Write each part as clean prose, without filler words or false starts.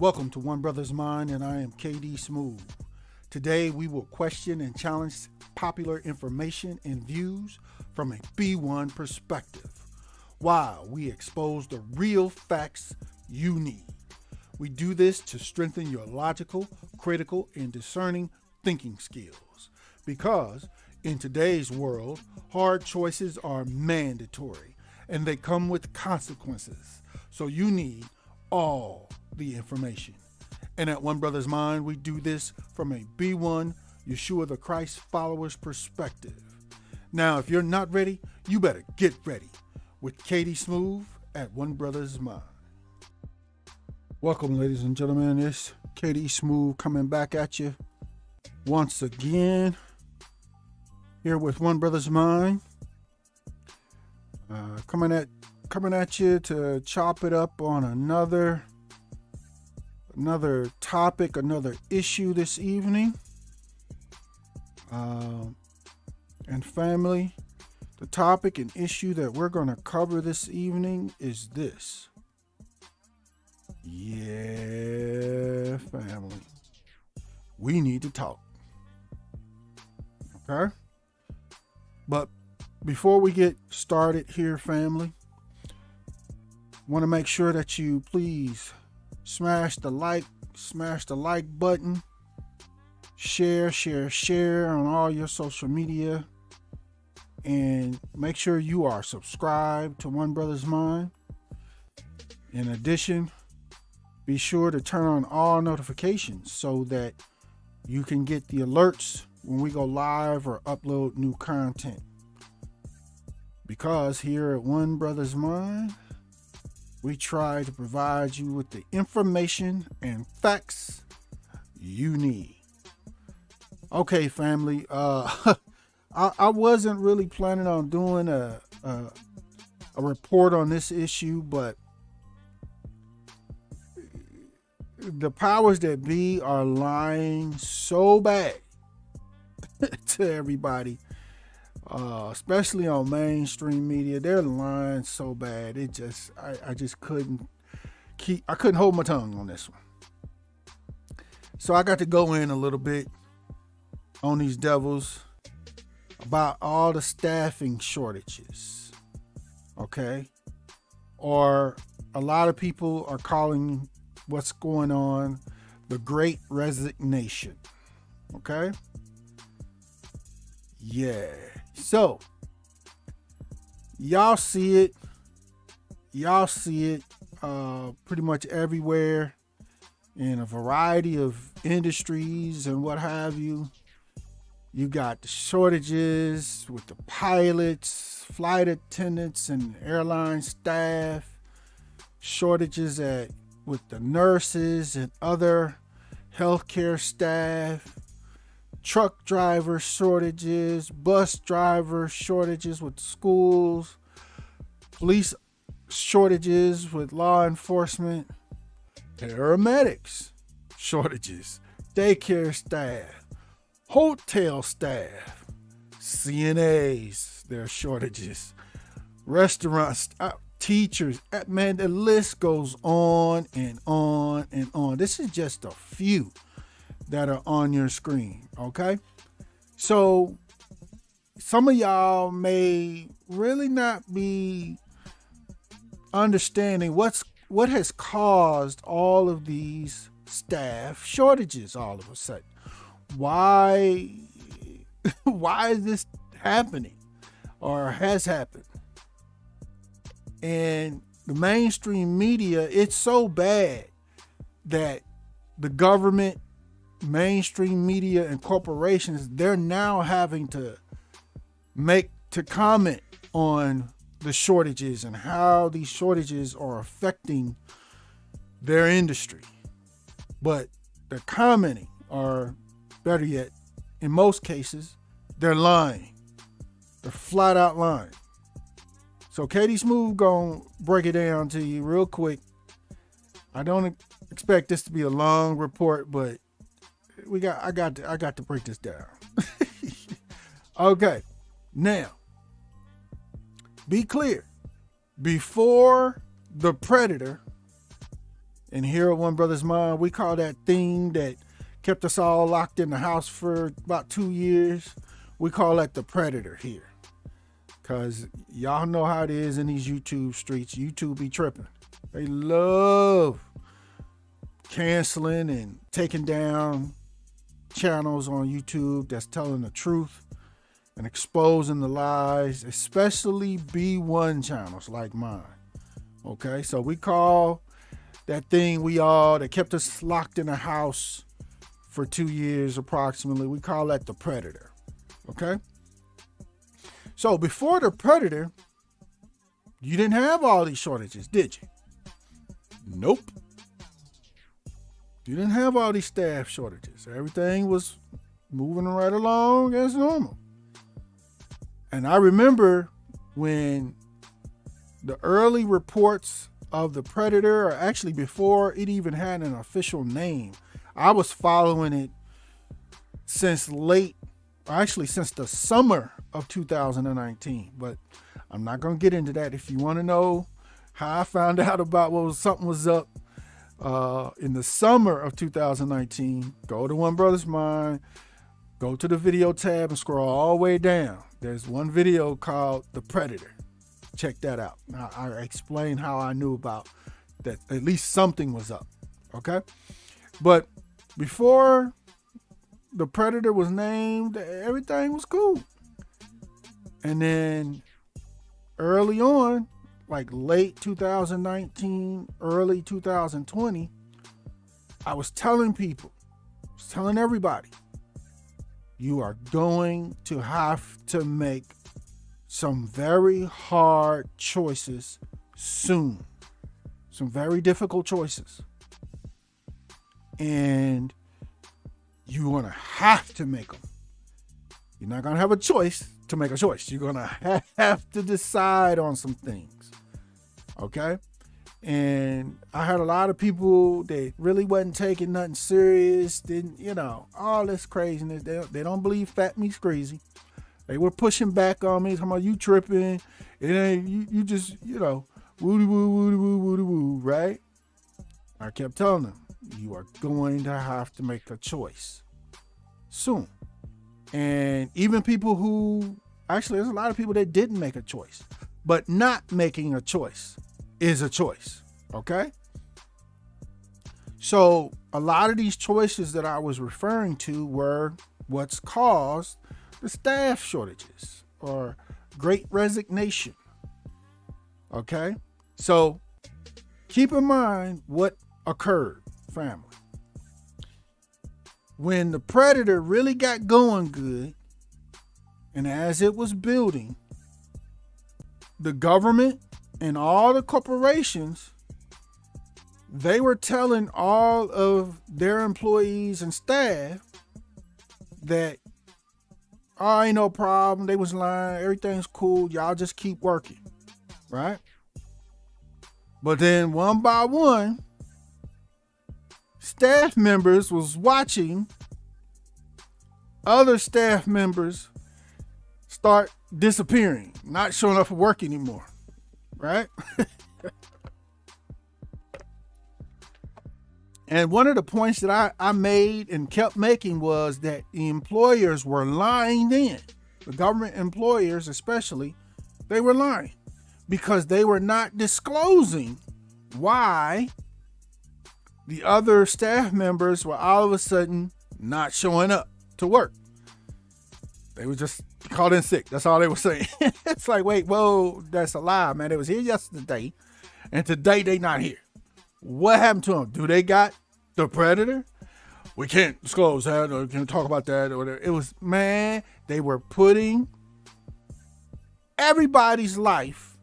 Welcome to One Brothas Mind, and I am KD Smooth. Today we will question and challenge popular information and views from a B1 perspective, while we expose the real facts you need. We do this to strengthen your logical, critical, and discerning thinking skills. Because in today's world, hard choices are mandatory and they come with consequences. So you need all the information. And at One Brothas Mind, we do this from a B1 Yeshua the Christ followers perspective. Now, if you're not ready, you better get ready with KD Smooth at One Brothas Mind. Welcome, ladies and gentlemen. It's KD Smooth coming back at you once again here with One Brothas Mind. Coming at you to chop it up on another topic, another issue this evening. And family, the topic and issue that we're going to cover this evening is this. Yeah, family. We need to talk. Okay? But before we get started here, family, want to make sure that you please smash the like button, share on all your social media, and make sure you are subscribed to One Brothas Mind. In addition, be sure to turn on all notifications so that you can get the alerts when we go live or upload new content. Because here at One Brothas Mind, we try to provide you with the information and facts you need. Okay, family. I wasn't really planning on doing a report on this issue, but the powers that be are lying so bad to everybody. Especially on mainstream media, they're lying so bad. I just couldn't hold my tongue on this one. So I got to go in a little bit on these devils about all the staffing shortages. Okay? Or a lot of people are calling what's going on the Great Resignation. Okay? Yeah. So, y'all see it pretty much everywhere in a variety of industries and what have you. You got the shortages with the pilots, flight attendants, and airline staff, shortages with the nurses and other healthcare staff, truck driver shortages, bus driver shortages with schools, police shortages with law enforcement, paramedics shortages, daycare staff, hotel staff, CNAs, there are shortages, restaurants, teachers, man, the list goes on and on and on. This is just a few that are on your screen, okay? So some of y'all may really not be understanding what has caused all of these staff shortages all of a sudden. Why is this happening or has happened? And the mainstream media, it's so bad that the government, mainstream media, and corporations, they're now having to comment on the shortages and how these shortages are affecting their industry. But they're commenting, or better yet, in most cases, they're lying. They're flat out lying. So KD Smooth gonna break it down to you real quick. I don't expect this to be a long report, but I got to break this down. Okay. Now, be clear. Before the predator And here at One Brothas Mind, we call that thing that kept us all locked in the house for about 2 years, we call that the predator here. Because y'all know how it is in these YouTube streets. YouTube be tripping. They love canceling and taking down channels on YouTube that's telling the truth and exposing the lies, especially B1 channels like mine. Okay, so we call that thing that kept us locked in a house for 2 years approximately, we call that the predator. Okay? So before the predator, you didn't have all these shortages, did you? Nope. You didn't have all these staff shortages. Everything was moving right along as normal. And I remember when the early reports of the predator, or actually before it even had an official name, I was following it since the summer of 2019. But I'm not going to get into that. If you want to know how I found out about something was up in the summer of 2019, go to One Brothas Mind, go to the video tab and scroll all the way down. There's one video called The Predator. Check that out. Now, I explain how I knew about that. At least something was up. Okay. But before the predator was named, everything was cool. And then early on, like late 2019, early 2020, I was telling everybody, you are going to have to make some very hard choices soon. Some very difficult choices. And you're going to have to make them. You're not going to have a choice to make a choice. You're going to have to decide on some things. Okay? And I had a lot of people that really wasn't taking nothing serious. All this craziness. They don't believe fat meat's crazy. They were pushing back on me, talking about you tripping. It ain't, you just, woody woo, right? I kept telling them, you are going to have to make a choice soon. And even people there's a lot of people that didn't make a choice, but not making a choice is a choice. Okay. So a lot of these choices that I was referring to were what's caused the staff shortages or great resignation. Okay. So keep in mind what occurred, family. When the predator really got going good, and as it was building, the government and all the corporations, they were telling all of their employees and staff that, oh, ain't no problem. They was lying. Everything's cool. Y'all just keep working. Right? But then one by one, staff members was watching other staff members start disappearing, not showing up for work anymore. Right? And one of the points that I made and kept making was that the employers were lying then. The government employers especially, they were lying because they were not disclosing why the other staff members were all of a sudden not showing up to work. They were just called in sick. That's all they were saying. It's like, wait, whoa, that's a lie, man. They was here yesterday, and today they not here. What happened to them? Do they got the predator? We can't disclose that or can't talk about that or whatever. It was, man, they were putting everybody's life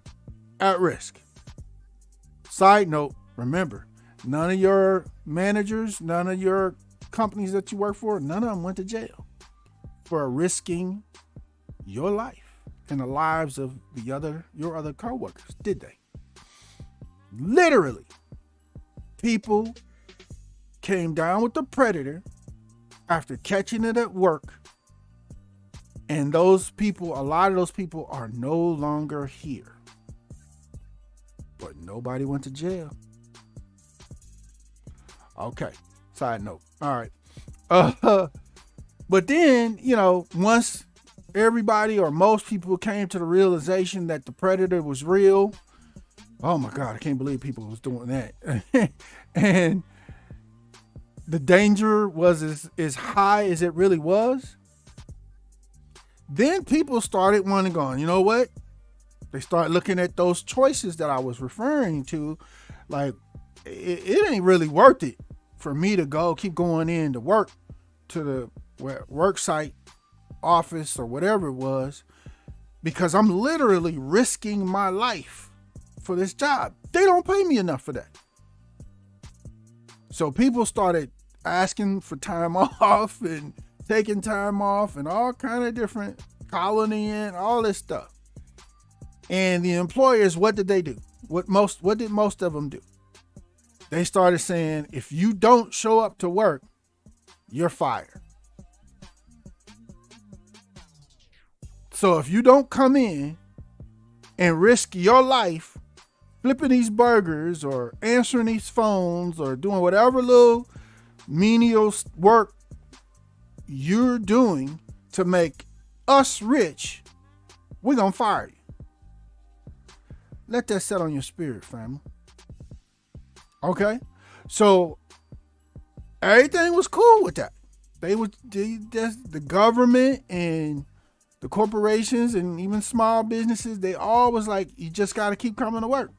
at risk. Side note, remember, none of your managers, none of your companies that you work for, none of them went to jail for risking your life and the lives of your other coworkers, did they? Literally, people came down with the predator after catching it at work, and a lot of those people are no longer here. But nobody went to jail. Okay. Side note. All right. But then, once everybody or most people came to the realization that the predator was real, oh my God, I can't believe people was doing that. And the danger was as high as it really was. Then people started wanting to go, you know what? They start looking at those choices that I was referring to, like it ain't really worth it for me to keep going in to work to the work site, office, or whatever it was, because I'm literally risking my life for this job. They don't pay me enough for that. So people started asking for time off and taking time off and all kind of different calling in, all this stuff. And the employers, what did they do? What did most of them do? They started saying, if you don't show up to work, you're fired. So if you don't come in and risk your life flipping these burgers or answering these phones or doing whatever little menial work you're doing to make us rich, we're going to fire you. Let that set on your spirit, family. Okay? So everything was cool with that. The government and the corporations and even small businesses, they all was like, you just got to keep coming to work.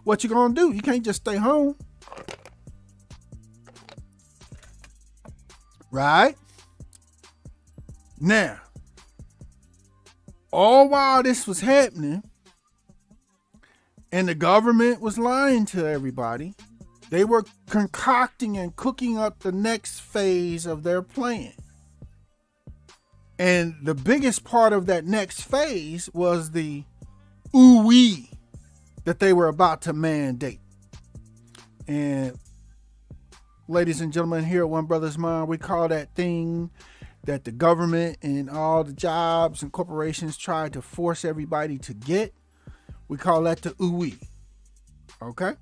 What you going to do? You can't just stay home. Right? Now, all while this was happening and the government was lying to everybody, they were concocting and cooking up the next phase of their plan. And the biggest part of that next phase was the ooh-wee that they were about to mandate. And ladies and gentlemen, here at One Brothas Mind, we call that thing that the government and all the jobs and corporations tried to force everybody to get. We call that the ooh-wee. Okay?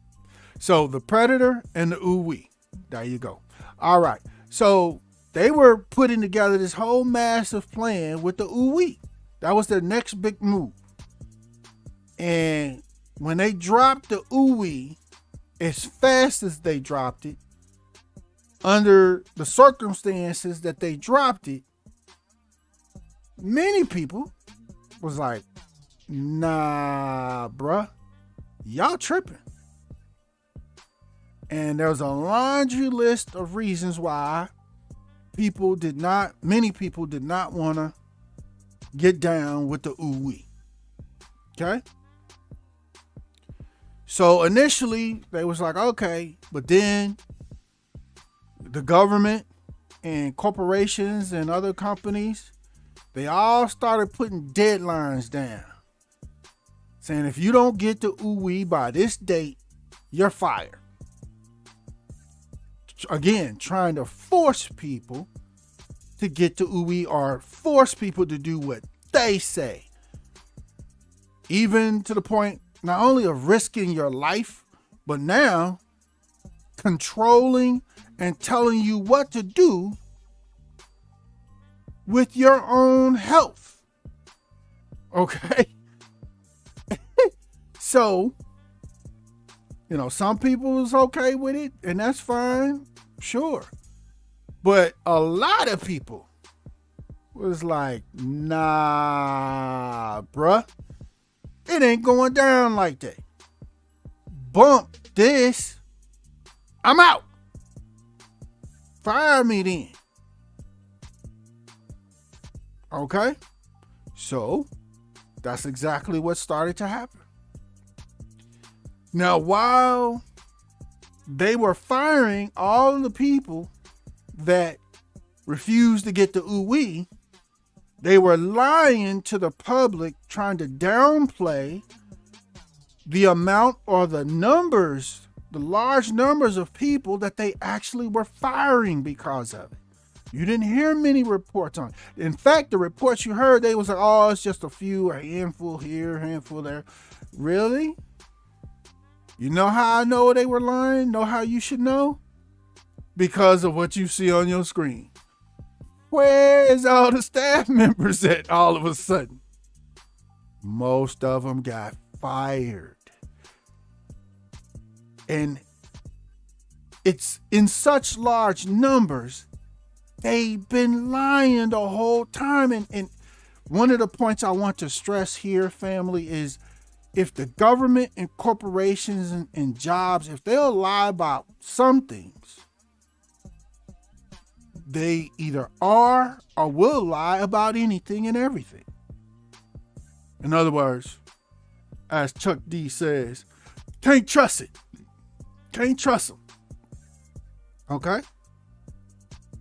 So the predator and the ooh-wee. There you go. All right. So they were putting together this whole massive plan with the ooh-wee. That was their next big move. And when they dropped the ooh-wee, as fast as they dropped it, under the circumstances that they dropped it, many people was like, nah, bruh, y'all tripping. And there's a laundry list of reasons why many people did not want to get down with the ooh-wee. Okay? So initially, they was like, okay, but then the government and corporations and other companies, they all started putting deadlines down, saying if you don't get the ooh-wee by this date, you're fired. Again, trying to force people to get the ooh-wee or force people to do what they say. Even to the point not only of risking your life, but now controlling and telling you what to do with your own health. Okay? So, some people was okay with it, and that's fine, sure. But a lot of people was like, nah, bruh, it ain't going down like that. Bump this, I'm out. Fire me then. Okay? So, that's exactly what started to happen. Now, while they were firing all of the people that refused to get the ooh-wee, they were lying to the public, trying to downplay the amount or the numbers, the large numbers of people that they actually were firing because of it. You didn't hear many reports on it. In fact, the reports you heard, they was like, oh, it's just a few, a handful here, a handful there. Really? You know how I know they were lying? Know how you should know? because of what you see on your screen. Where's all the staff members at all of a sudden? Most of them got fired. And it's in such large numbers, they've been lying the whole time. And one of the points I want to stress here, family, is if the government and corporations and jobs, if they'll lie about some things, they either are or will lie about anything and everything. In other words, as Chuck D says, can't trust it. Can't trust them. Okay?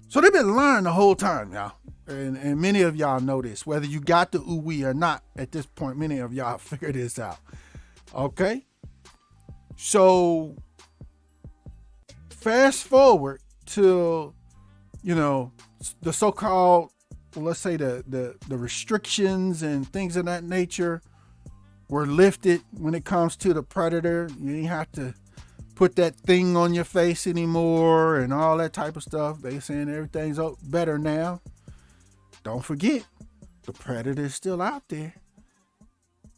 So they've been lying the whole time, y'all. And many of y'all know this. Whether you got the ooh-wee or not, at this point, many of y'all figured this out. Okay? So fast forward to, the so-called, let's say the restrictions and things of that nature were lifted when it comes to the predator. You didn't have to put that thing on your face anymore and all that type of stuff. They saying everything's better now. Don't forget, the predator is still out there.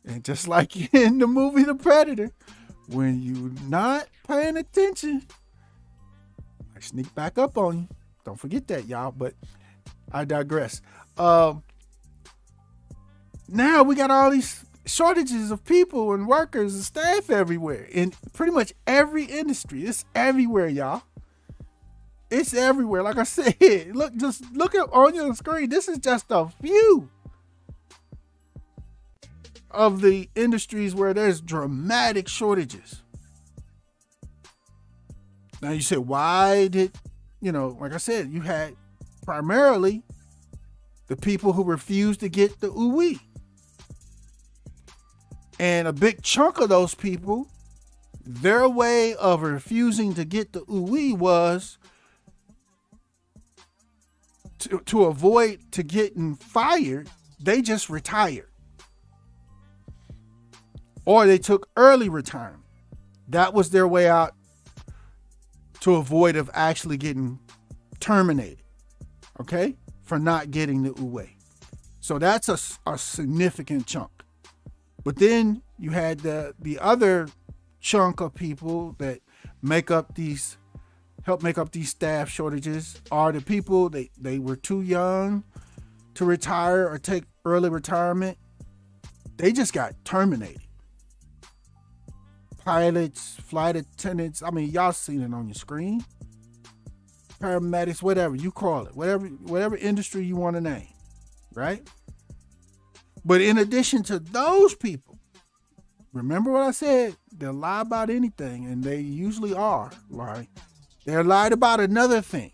And just like in the movie The Predator, when you're not paying attention, I sneak back up on you. Don't forget that, y'all, but I digress. Now we got all these shortages of people and workers and staff everywhere in pretty much every industry. It's everywhere, y'all. It's everywhere. Like I said, just look up on your screen. This is just a few of the industries where there's dramatic shortages. Now you say, why did, like I said, you had primarily the people who refused to get the ooh-wee. And a big chunk of those people, their way of refusing to get the ooh-wee was to avoid to getting fired, they just retired. Or they took early retirement. That was their way out to avoid of actually getting terminated, okay, for not getting the ooh-wee. So that's a significant chunk. But then you had the other chunk of people that help make up these staff shortages are the people they were too young to retire or take early retirement. They just got terminated. Pilots, flight attendants, y'all seen it on your screen. Paramedics, whatever you call it, whatever industry you want to name, right? But in addition to those people, remember what I said, they'll lie about anything, and they usually are lying. They're lied about another thing.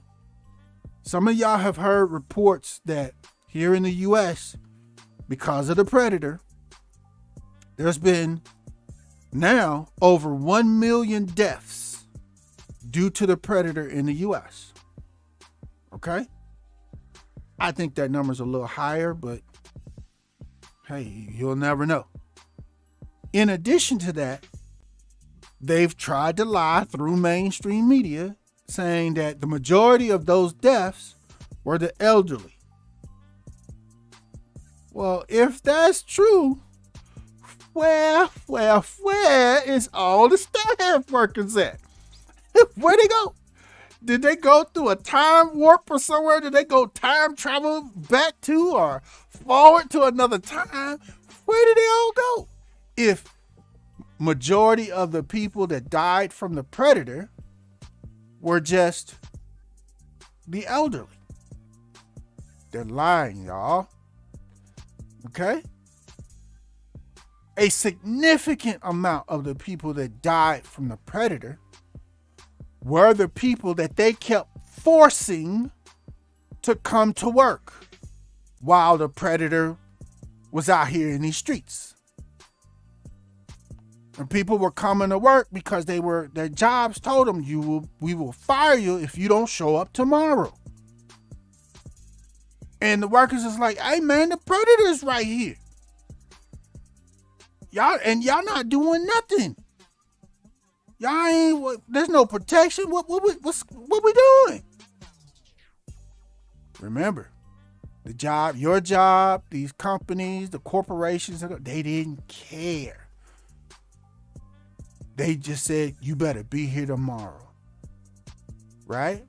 Some of y'all have heard reports that here in the U.S., because of the predator, there's been now over 1 million deaths due to the predator in the U.S. Okay? I think that number's a little higher, but hey, you'll never know. In addition to that, they've tried to lie through mainstream media saying that the majority of those deaths were the elderly. Well, if that's true, where is all the staff workers at? Where'd they go? Did they go through a time warp or somewhere? Did they go time travel back to or forward to another time? Where did they all go? If majority of the people that died from the predator were just the elderly. They're lying, y'all. Okay? A significant amount of the people that died from the predator were the people that they kept forcing to come to work while the predator was out here in these streets. And people were coming to work because their jobs told them, we will fire you if you don't show up tomorrow. And the workers is like, hey man, the predator's right here. Y'all not doing nothing. Y'all ain't, there's no protection. What we doing? Remember, the job, your job, these companies, the corporations, they didn't care. They just said, you better be here tomorrow. Right?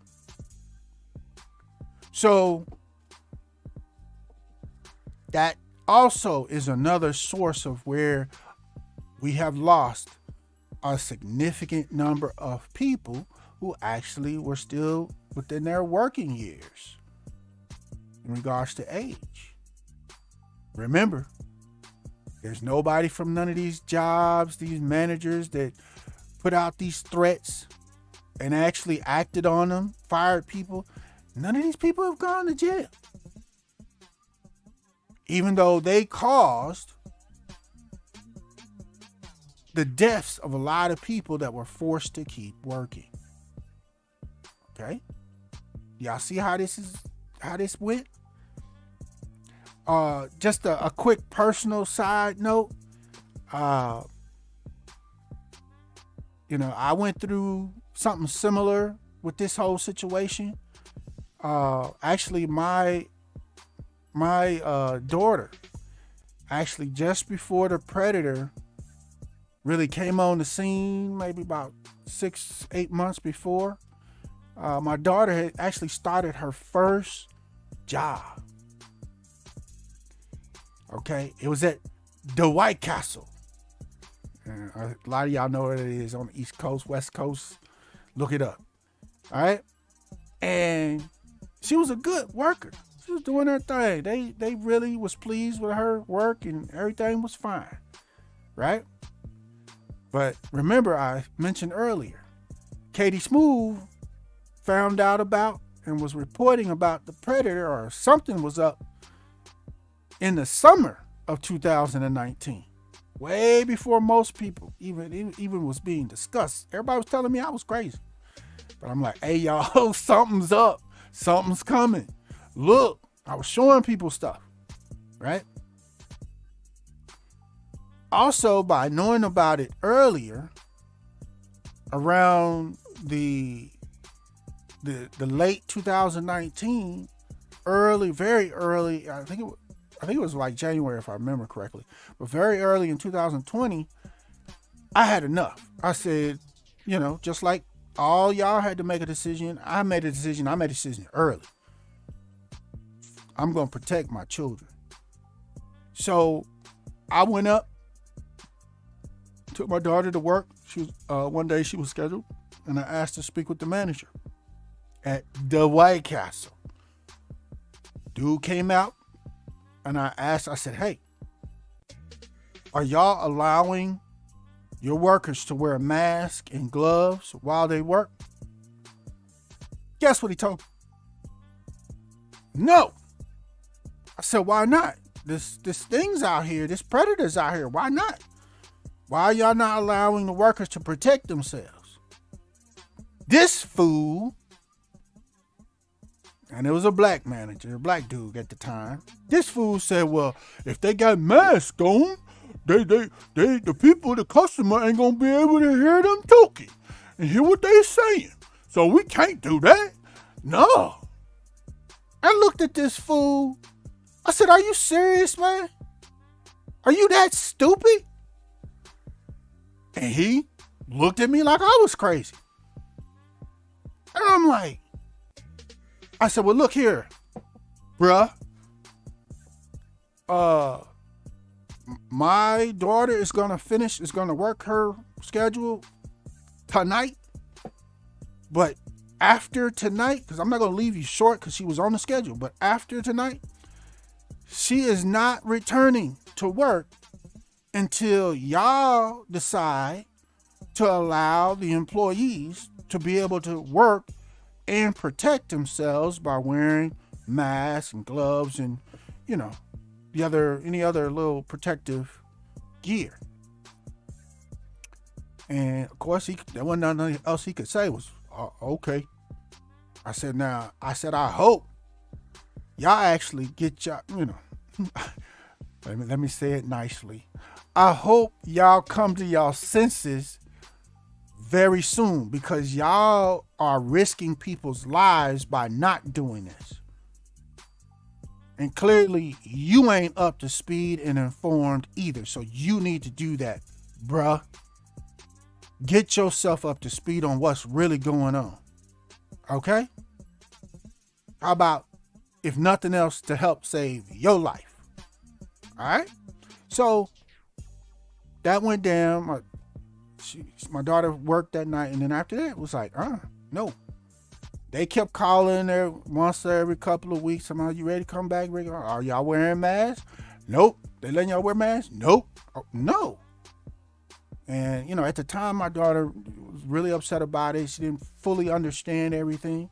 So that also is another source of where we have lost a significant number of people who actually were still within their working years in regards to age. Remember, there's nobody from none of these jobs, these managers that put out these threats and actually acted on them, fired people. None of these people have gone to jail. Even though they caused the deaths of a lot of people that were forced to keep working. Okay? Y'all see how this went? Just a quick personal side note. I went through something similar with this whole situation. Actually, my daughter, actually just before the predator really came on the scene, maybe about 6-8 months before, my daughter had actually started her first job. Okay, it was at the White Castle. A lot of y'all know what it is on the East Coast, West Coast. Look it up. All right, and she was a good worker. She was doing her thing. They really was pleased with her work and everything was fine, right? But remember, I mentioned earlier, Katie Smooth found out about and was reporting about the predator, or something was up in the summer of 2019, way before most people even was being discussed. Everybody was telling me I was crazy, but I'm like, hey y'all, something's up, something's coming. Look, I was showing people stuff, right? Also, by knowing about it earlier, around the late 2019, very early, I think it was like January if I remember correctly, but very early in 2020, I had enough. I said, just like all y'all had to make a decision, I made a decision early. I'm going to protect my children. So I went up, took my daughter to work. She was, one day she was scheduled, and I asked to speak with the manager at the White Castle. Dude came out, and I said, hey, are y'all allowing your workers to wear a mask and gloves while they work? Guess what he told me? No. I said, why not? This thing's out here, this predator's out here. Why not? Why are y'all not allowing the workers to protect themselves? This fool, and it was a black manager, a black dude at the time. This fool said, well, if they got masks on, the people, the customer ain't gonna be able to hear them talking and hear what they saying. So we can't do that. No. I looked at this fool. I said, are you serious, man? Are you that stupid? And he looked at me like I was crazy. And I'm like, I said, well, look here, bruh. My daughter is going to work her schedule tonight. But after tonight, because I'm not going to leave you short because she was on the schedule, but after tonight, she is not returning to work until y'all decide to allow the employees to be able to work and protect themselves by wearing masks and gloves and, any other little protective gear. And of course, there wasn't nothing else he could say was, okay. I said, I hope y'all actually get y'all, let me say it nicely. I hope y'all come to y'all senses very soon, because y'all are risking people's lives by not doing this. And clearly you ain't up to speed and informed either. So you need to do that, bruh. Get yourself up to speed on what's really going on. Okay? How about, if nothing else, to help save your life? All right? So that went down. My daughter worked that night, and then after that, it was like, no. They kept calling there once every couple of weeks. Somehow, you ready to come back? Are y'all wearing masks? Nope. They letting y'all wear masks? Nope. Oh, no. And, at the time, my daughter was really upset about it. She didn't fully understand everything.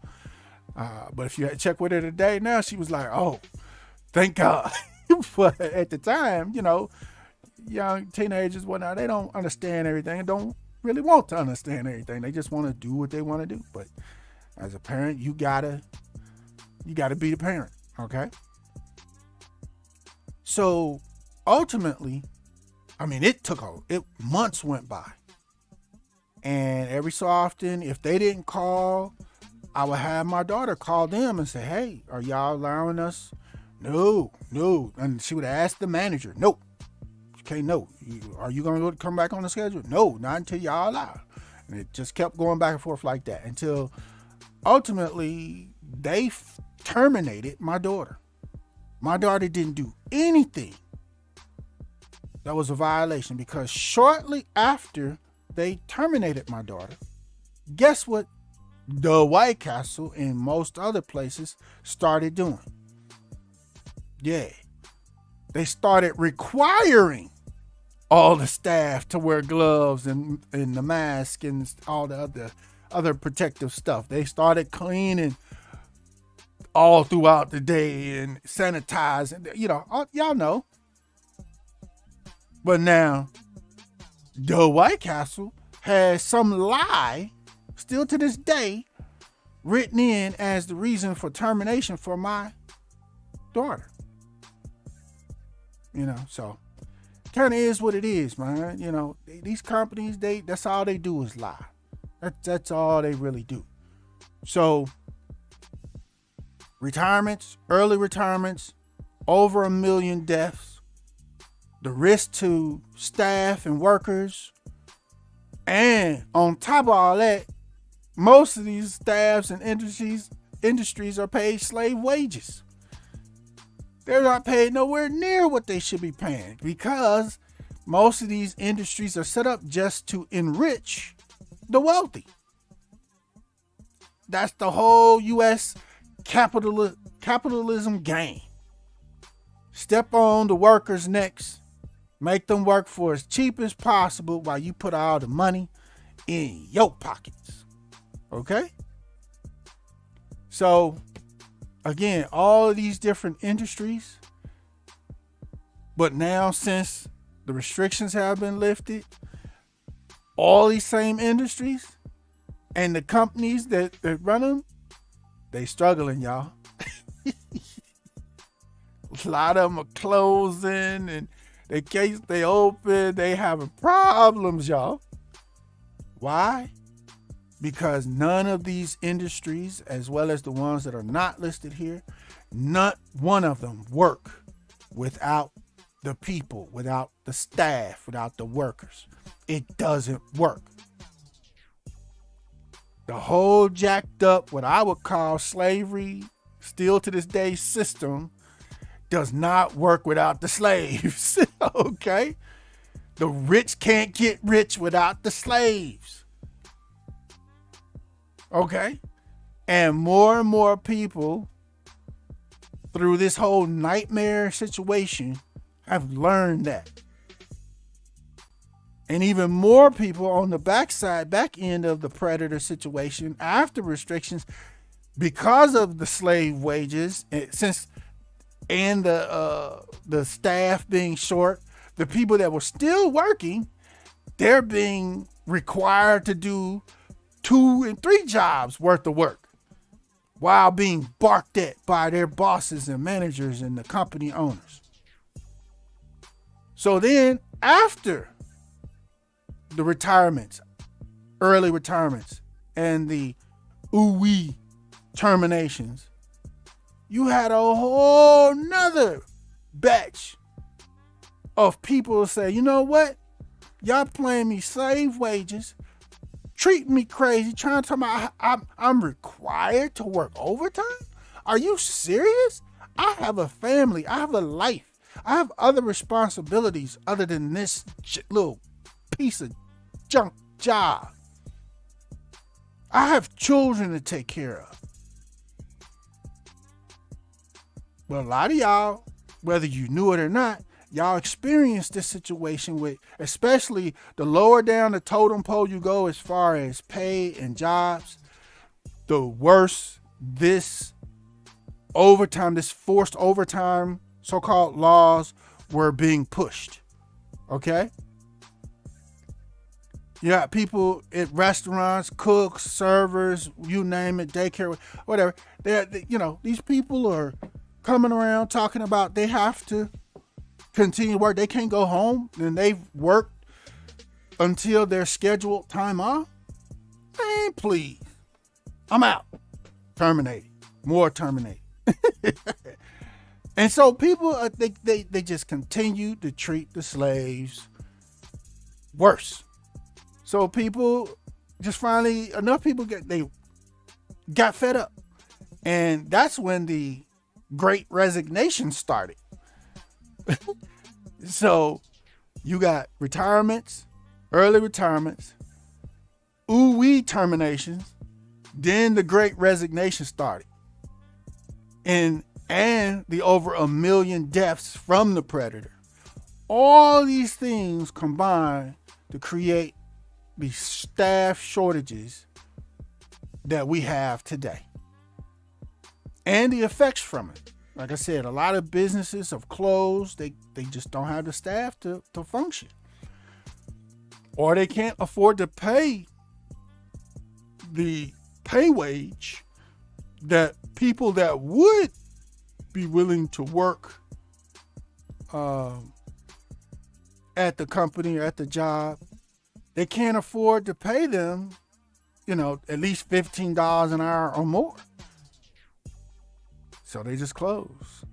But if you had checked with her today, now she was like, oh, thank God. But at the time, young teenagers, whatnot, they don't understand everything and don't really want to understand everything. They just want to do what they want to do. But as a parent, you gotta be the parent, okay? So ultimately, months went by. And every so often, if they didn't call, I would have my daughter call them and say, hey, are y'all allowing us? No. And she would ask the manager, nope. Okay, no. Are you going to come back on the schedule? No, not until y'all allow. And it just kept going back and forth like that until ultimately they terminated my daughter. My daughter didn't do anything that was a violation, because shortly after they terminated my daughter, guess what the White Castle and most other places started doing? Yeah. They started requiring all the staff to wear gloves and the mask and all the other protective stuff. They started cleaning all throughout the day and sanitizing, y'all know. But now the White Castle has some lie still to this day written in as the reason for termination for my daughter. So kind of is what it is, man. These companies, that's all they do is lie. That's all they really do. So retirements, early retirements, over 1 million deaths, the risk to staff and workers, and on top of all that, most of these staffs and industries are paid slave wages. They're not paid nowhere near what they should be paying, because most of these industries are set up just to enrich the wealthy. That's the whole U.S. capitalism game. Step on the workers' necks, make them work for as cheap as possible while you put all the money in your pockets. Okay? So, again, all of these different industries, but now since the restrictions have been lifted, all these same industries and the companies that run them, they struggling, y'all. A lot of them are closing, and in case they open, they having problems, y'all. Why? Because none of these industries, as well as the ones that are not listed here, not one of them work without the people, without the staff, without the workers. It doesn't work. The whole jacked up, what I would call slavery, still to this day system, does not work without the slaves. Okay? The rich can't get rich without the slaves. Okay? And more people through this whole nightmare situation have learned that. And even more people on the back end of the predator situation after restrictions, because of the slave wages, and the staff being short, the people that were still working, they're being required to do 2 and 3 jobs worth of work while being barked at by their bosses and managers and the company owners. So then after the retirements, early retirements and the ooh-wee terminations, you had a whole nother batch of people who say, you know what? Y'all paying me slave wages, treating me crazy, trying to tell me I'm required to work overtime? Are you serious? I have a family. I have a life. I have other responsibilities other than this little piece of junk job. I have children to take care of. But a lot of y'all, whether you knew it or not, y'all experienced this situation with, especially the lower down the totem pole you go as far as pay and jobs, the worse this overtime, this forced overtime, so-called laws were being pushed. Okay? You got people at restaurants, cooks, servers, you name it, daycare, whatever. These people are coming around talking about they have to continue work. They can't go home and they've worked until their scheduled time off. Man, please. I'm out. Terminated. More terminated. And so people, they just continue to treat the slaves worse. So people just finally, enough people got fed up. And that's when the Great Resignation started. So you got retirements, early retirements, ooh-wee terminations, then the Great Resignation started. And the over 1 million deaths from the predator. All these things combine to create the staff shortages that we have today. And the effects from it. Like I said, a lot of businesses have closed. They just don't have the staff to function. Or they can't afford to pay the pay wage that people that would be willing to work at the company or at the job, they can't afford to pay them, at least $15 an hour or more. So they just close,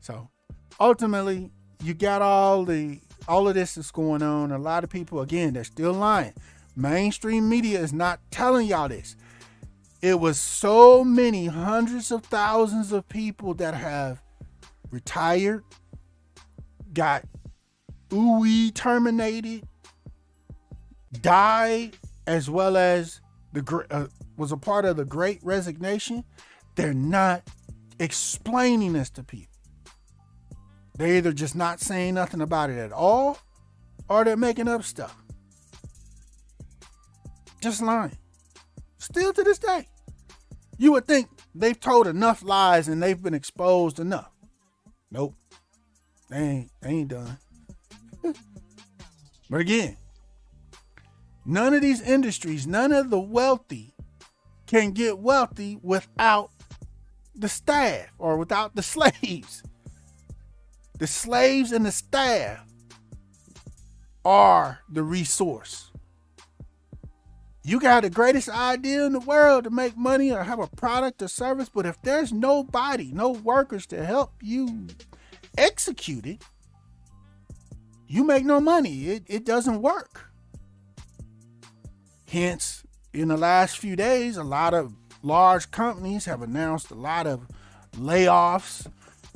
So ultimately, you got all of this that's going on. A lot of people, again, they're still lying. Mainstream media is not telling y'all this. It was so many hundreds of thousands of people that have retired, got ooh-wee terminated, died, as well as was a part of the Great Resignation. They're not explaining this to people. They're either just not saying nothing about it at all, or they're making up stuff. Just lying. Still to this day. You would think they've told enough lies and they've been exposed enough. Nope. They ain't done. But again, none of these industries, none of the wealthy can get wealthy without the staff or without the slaves. The slaves and the staff are the resource. You got the greatest idea in the world to make money or have a product or service, but if there's nobody, no workers to help you execute it, you make no money. It doesn't work. Hence, in the last few days, a lot of large companies have announced a lot of layoffs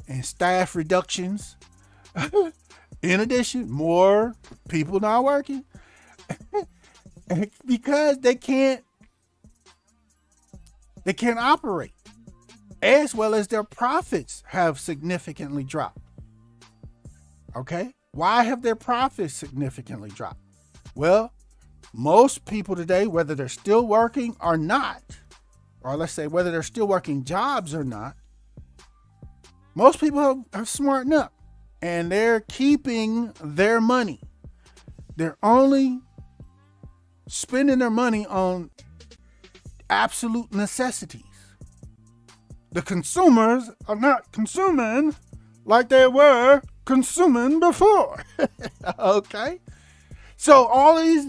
and staff reductions. In addition, more people not working. Because they can't operate, as well as their profits have significantly dropped. Okay? Why have their profits significantly dropped? Well, most people today, whether they're still working or not, or let's say whether they're still working jobs or not, most people have smartened up and they're keeping their money. They're only spending their money on absolute necessities. The consumers are not consuming like they were consuming before. Okay? So all these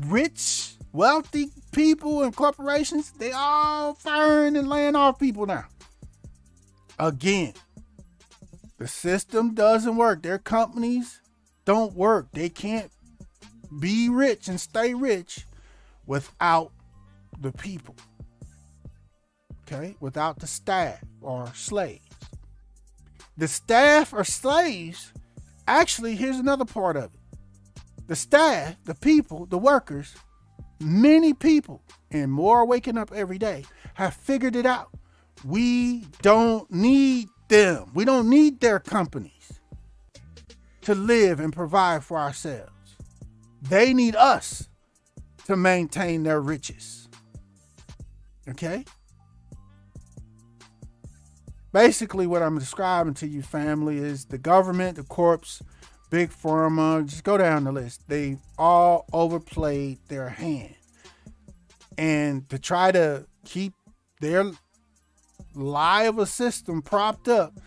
rich, wealthy people and corporations, they all firing and laying off people now. Again, the system doesn't work. Their companies don't work. They can't be rich and stay rich without the people. Okay? Without the staff or slaves. The staff or slaves, actually, here's another part of it. The staff, the people, the workers, many people, and more are waking up every day, have figured it out. We don't need them. We don't need their companies to live and provide for ourselves. They need us to maintain their riches. Okay? Basically, what I'm describing to you, family, is the government, the corps, big pharma, just go down the list. They all overplayed their hand. And to try to keep their lie of a system propped up,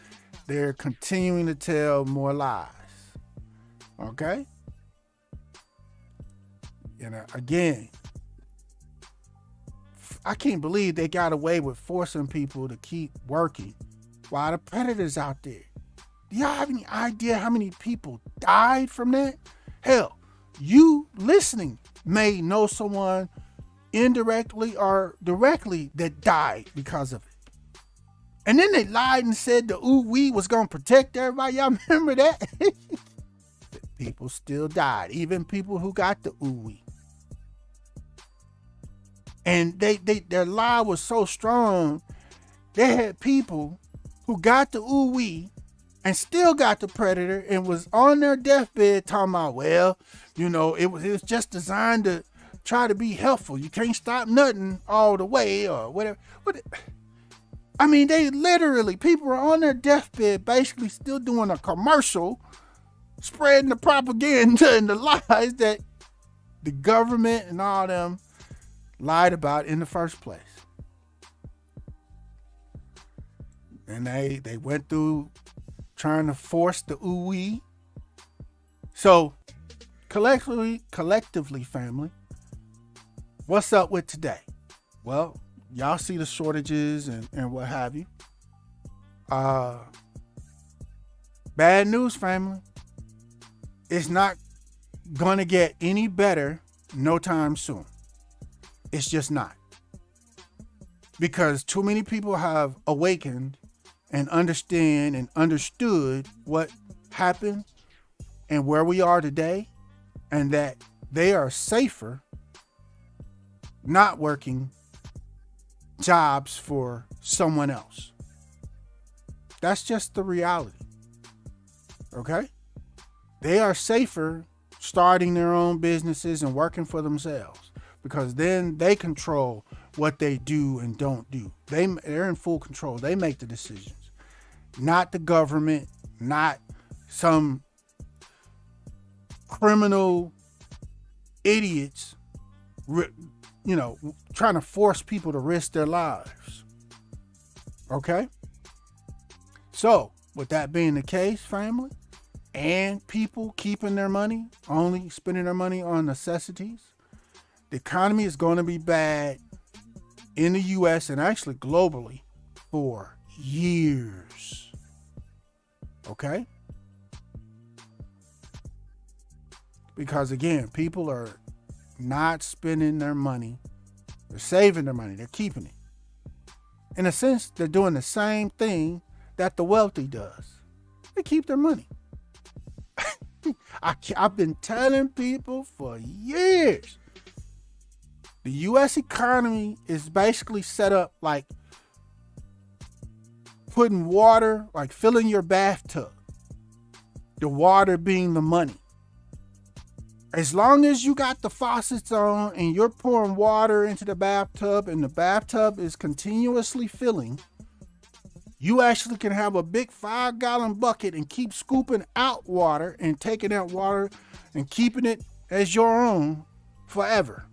they're continuing to tell more lies. Okay? Again, I can't believe they got away with forcing people to keep working while the predators out there. Do y'all have any idea how many people died from that? Hell, you listening may know someone indirectly or directly that died because of it. And then they lied and said the ooh-wee was going to protect everybody. Y'all remember that? People still died, even people who got the ooh-wee. And their lie was so strong, they had people who got the ooh-wee and still got the predator and was on their deathbed talking about, well, it was just designed to try to be helpful. You can't stop nothing all the way or whatever. I mean, they literally, people were on their deathbed basically still doing a commercial, spreading the propaganda and the lies that the government and all them lied about in the first place. And they went through trying to force the ooh-wee. So collectively, family, what's up with today? Well, y'all see the shortages and what have you. Bad news, family. It's not gonna get any better no time soon. It's just not. Because too many people have awakened and understand and understood what happened and where we are today, and that they are safer not working jobs for someone else. That's just the reality. Okay? They are safer starting their own businesses and working for themselves, because then they control what they do and don't do. They're in full control. They make the decisions. Not the government, not some criminal idiots, trying to force people to risk their lives. Okay? So, with that being the case, family, and people keeping their money, only spending their money on necessities, the economy is going to be bad in the U.S. and actually globally for years. Okay? Because again, people are not spending their money. They're saving their money. They're keeping it. In a sense, they're doing the same thing that the wealthy does. They keep their money. I've been telling people for years, the U.S. economy is basically set up like putting water, like filling your bathtub. The water being the money. As long as you got the faucets on and you're pouring water into the bathtub and the bathtub is continuously filling, you actually can have a big 5-gallon bucket and keep scooping out water and taking that water and keeping it as your own forever.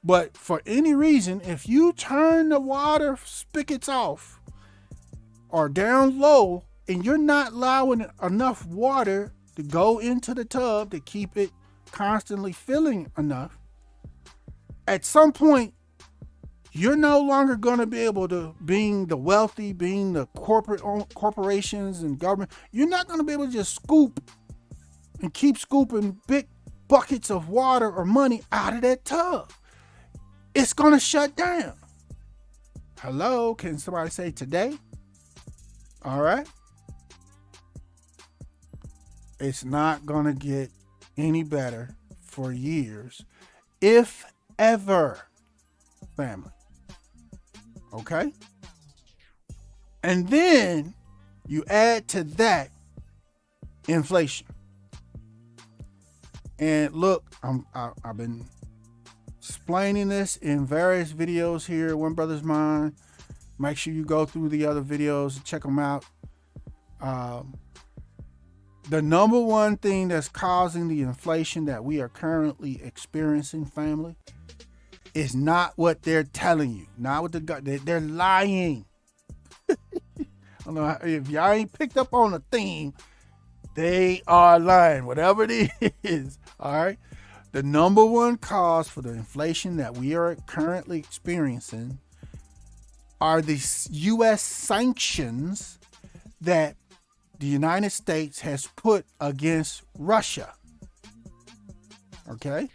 But for any reason, if you turn the water spigots off or down low and you're not allowing enough water to go into the tub to keep it constantly feeling enough, at some point, you're no longer going to be able to, being the wealthy, being the corporations and government, you're not going to be able to just scoop and keep scooping big buckets of water or money out of that tub. It's going to shut down. Hello, can somebody say today? All right. It's not going to get any better for years, if ever, family. Okay? And then you add to that inflation. And look, I've been explaining this in various videos here at One Brothas Mind. Make sure you go through the other videos and check them out. The number one thing that's causing the inflation that we are currently experiencing, family, is not what they're telling you. Not what they're lying. I don't know if y'all ain't picked up on the theme. They are lying, whatever it is. All right. The number one cause for the inflation that we are currently experiencing are the U.S. sanctions that the United States has put against Russia. Okay?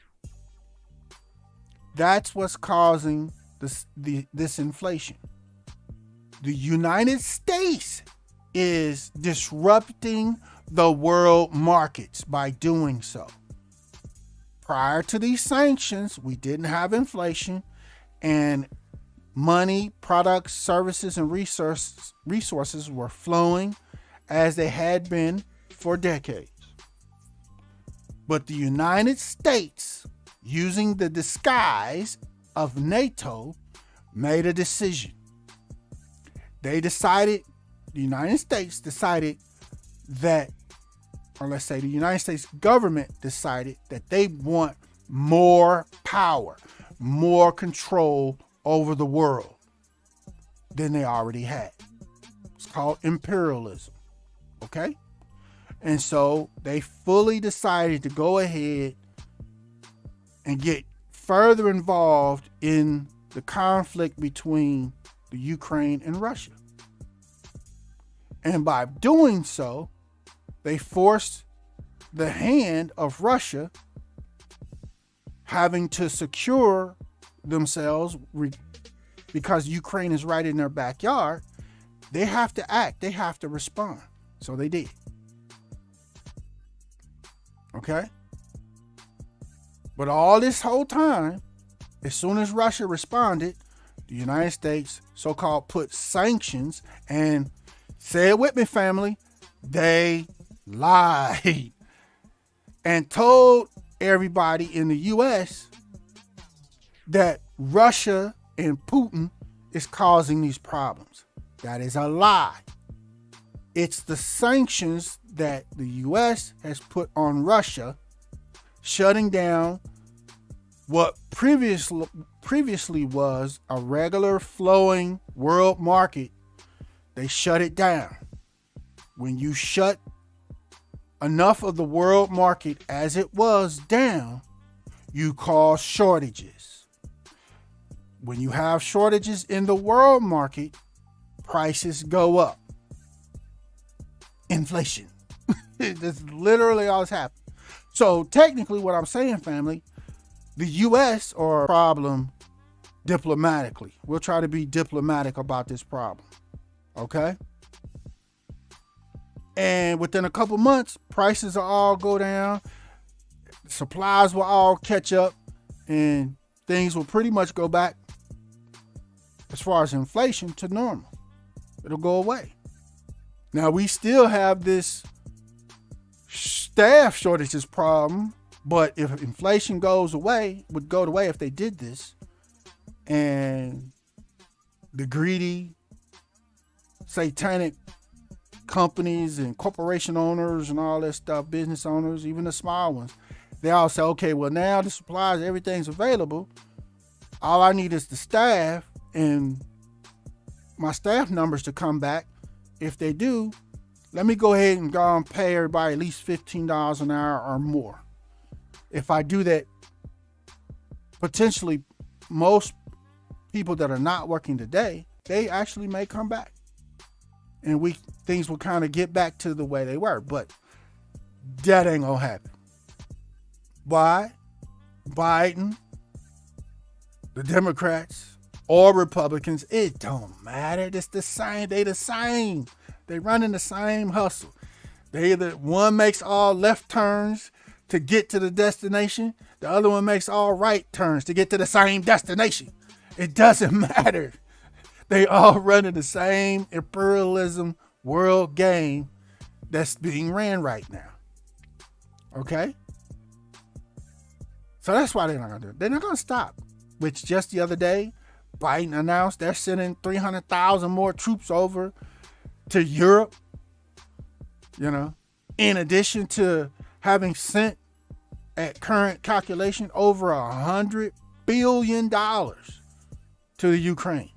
That's what's causing this inflation. The United States is disrupting the world markets by doing so. Prior to these sanctions, we didn't have inflation, and money, products, services, and resources were flowing as they had been for decades. But the United States, using the disguise of NATO, made a decision. The United States decided that, or let's say the United States government decided that they want more power, more control over the world than they already had. It's called imperialism. Okay? And so they fully decided to go ahead and get further involved in the conflict between the Ukraine and Russia. And by doing so, they forced the hand of Russia having to secure themselves because Ukraine is right in their backyard. They have to act. They have to respond. So they did. Okay? But all this whole time, as soon as Russia responded, the United States so-called put sanctions, and say it with me, family, they lied and told everybody in the U.S. that Russia and Putin is causing these problems. That is a lie. It's the sanctions that the U.S. has put on Russia, shutting down what previously was a regular flowing world market. They shut it down. When you shut enough of the world market as it was down, you cause shortages. When you have shortages in the world market, prices go up. Inflation. That's literally all that's happened. So technically what I'm saying, family, the U.S. are a problem diplomatically. We'll try to be diplomatic about this problem. Okay? And within a couple months, prices will all go down. Supplies will all catch up. And things will pretty much go back, as far as inflation, to normal. It'll go away. Now, we still have this staff shortages problem, but if inflation would go away if they did this, and the greedy, satanic companies and corporation owners and all that stuff, business owners, even the small ones, they all say, okay, well, now the supplies, everything's available. All I need is the staff and my staff numbers to come back. If they do, let me go ahead and go and pay everybody at least $15 an hour or more. if I do that, potentially most people that are not working today, they actually may come back. And things will kind of get back to the way they were. But that ain't gonna happen. Why? Biden, the Democrats, or Republicans, it don't matter. It's the same. They the same. They running the same hustle. One makes all left turns to get to the destination. The other one makes all right turns to get to the same destination. It doesn't matter. They all running the same imperialism world game that's being ran right now. Okay? So that's why they're not going to do it. They're not going to stop. Which just the other day, Biden announced they're sending 300,000 more troops over to Europe. You know, in addition to having sent, at current calculation, over $100 billion to the Ukraine.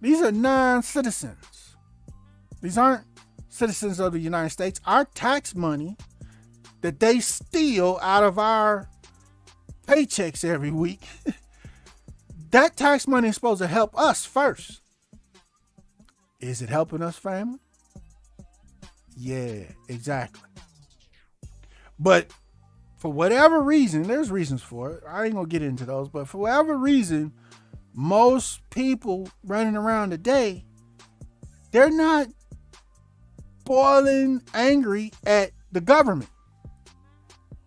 These are non-citizens. These aren't citizens of the United States. Our tax money that they steal out of our paychecks every week, that tax money is supposed to help us first. Is it helping us, family? Yeah, exactly. But for whatever reason, there's reasons for it. I ain't gonna get into those, but for whatever reason, most people running around today, they're not boiling angry at the government.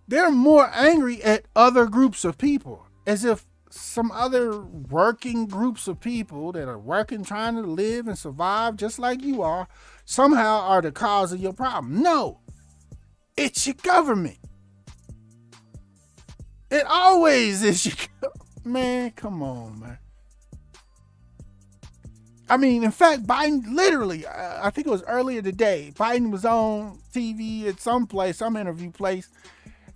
They're more angry at other groups of people, as if some other working groups of people that are working, trying to live and survive just like you are, somehow are the cause of your problem. No, it's your government. It always is your man. Come on, man. I mean, in fact, Biden literally, I think it was earlier today, Biden was on TV at some interview place,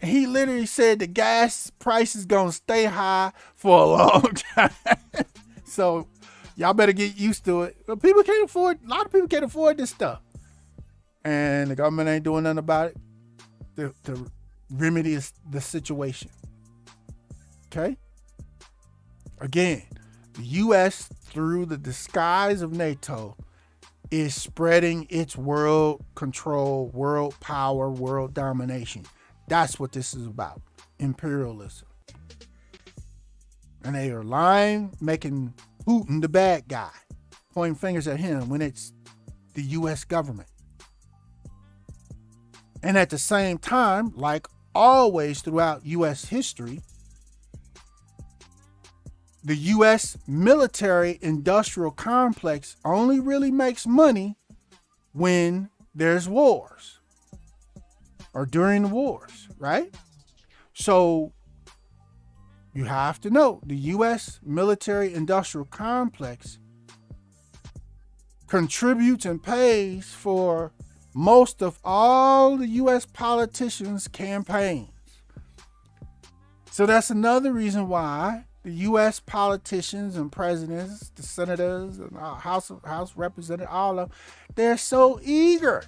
and he literally said the gas price is going to stay high for a long time. So y'all better get used to it. But a lot of people can't afford this stuff. And the government ain't doing nothing about it to remedy the situation. Okay? Again, the U.S., through the disguise of NATO, is spreading its world control, world power, world domination. That's what this is about. Imperialism. And they are lying, making Putin the bad guy, pointing fingers at him when it's the U.S. government. And at the same time, like always throughout U.S. history, the U.S. military-industrial complex only really makes money when there's wars or during the wars, right? So you have to know the U.S. military-industrial complex contributes and pays for most of all the U.S. politicians' campaigns. So that's another reason why the U.S. politicians and presidents, the senators, and House representatives, all of them, they're so eager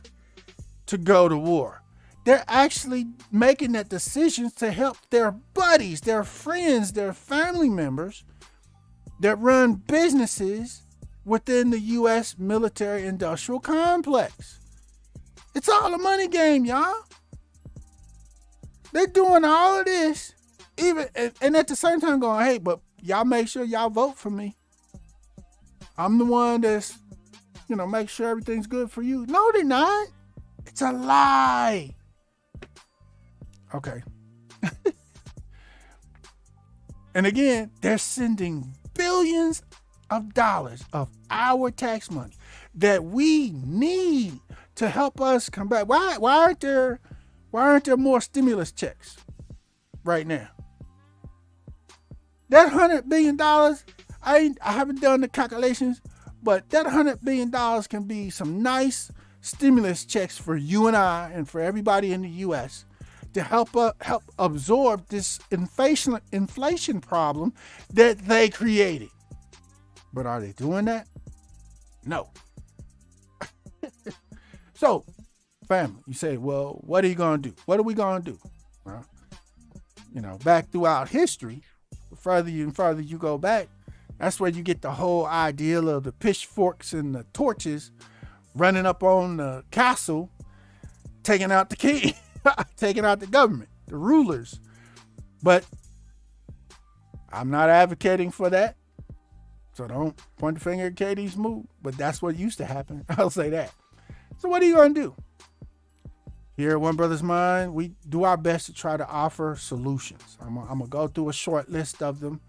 to go to war. They're actually making that decision to help their buddies, their friends, their family members that run businesses within the U.S. military-industrial complex. It's all a money game, y'all. They're doing all of this. And at the same time going, hey, but y'all make sure y'all vote for me. I'm the one that's, make sure everything's good for you. No, they're not. It's a lie. Okay. And again, they're sending billions of dollars of our tax money that we need to help us come back. Why aren't there more stimulus checks right now? That $100 billion, I haven't done the calculations, but that $100 billion can be some nice stimulus checks for you and I and for everybody in the U.S. to help absorb this inflation problem that they created. But are they doing that? No. So, family, you say, well, what are you going to do? What are we going to do? Well, back throughout history, the further you go back, that's where you get the whole ideal of the pitchforks and the torches running up on the castle, taking out the king, taking out the government, the rulers. But I'm not advocating for that. So don't point the finger at KD Smooth. But that's what used to happen. I'll say that. So what are you going to do? Here at One Brothas Mind, we do our best to try to offer solutions. I'm going to go through a short list of them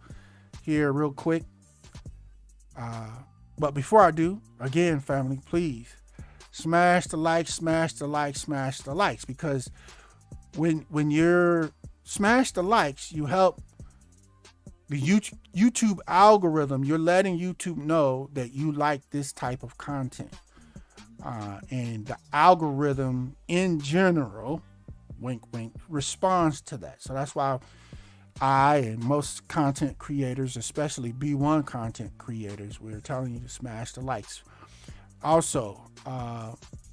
here real quick. But before I do, again, family, please smash the likes, because when you're smash the likes, you help the YouTube algorithm. You're letting YouTube know that you like this type of content. And the algorithm in general, wink, wink, responds to that. So that's why I and most content creators, especially B1 content creators, we're telling you to smash the likes. Also,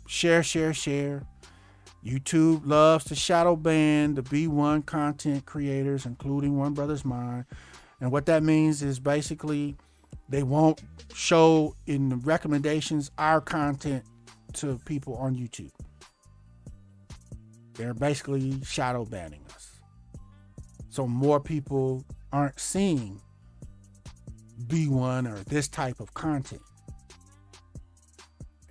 share. YouTube loves to shadow ban the B1 content creators, including One Brothas Mind. And what that means is basically they won't show in the recommendations our content to people on YouTube. They're basically shadow banning us. So more people aren't seeing B1 or this type of content.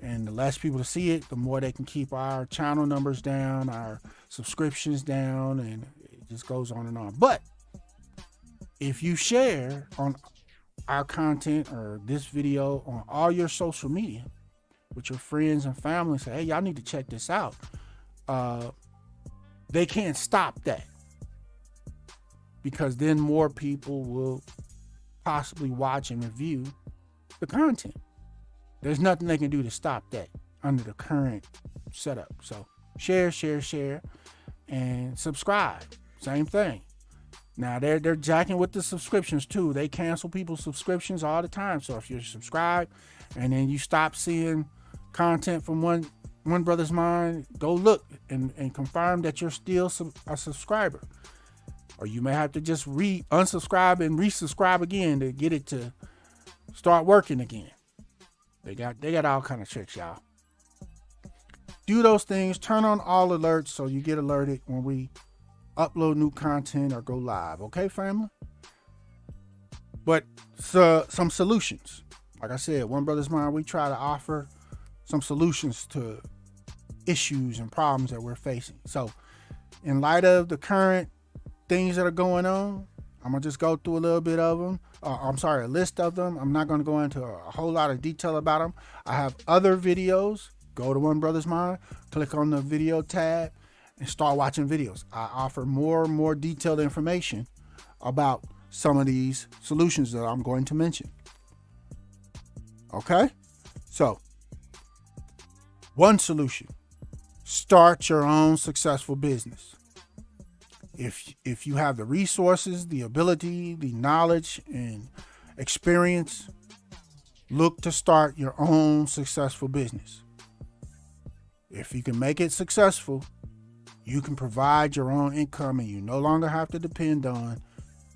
And the less people see it, the more they can keep our channel numbers down, our subscriptions down, and it just goes on and on. But if you share on our content or this video on all your social media with your friends and family, say, hey, y'all need to check this out. They can't stop that, because then more people will possibly watch and review the content. There's nothing they can do to stop that under the current setup. So share, and subscribe. Same thing. Now they're jacking with the subscriptions too. They cancel people's subscriptions all the time. So if you're subscribed and then you stop seeing content from One Brothas Mind, go look and confirm that you're still a subscriber. Or you may have to just unsubscribe and resubscribe again to get it to start working again. They got all kind of tricks, y'all. Do those things. Turn on all alerts so you get alerted when we upload new content or go live. Okay, family? But some solutions. Like I said, One Brothas Mind, we try to offer some solutions to issues and problems that we're facing. So in light of the current things that are going on, I'm going to just go through a little bit of them. A list of them. I'm not going to go into a whole lot of detail about them. I have other videos. Go to One Brothas Mind, click on the video tab, and start watching videos. I offer more and more detailed information about some of these solutions that I'm going to mention. Okay? So, one solution. Start your own successful business. If you have the resources, the ability, the knowledge, and experience, look to start your own successful business. If you can make it successful, you can provide your own income and you no longer have to depend on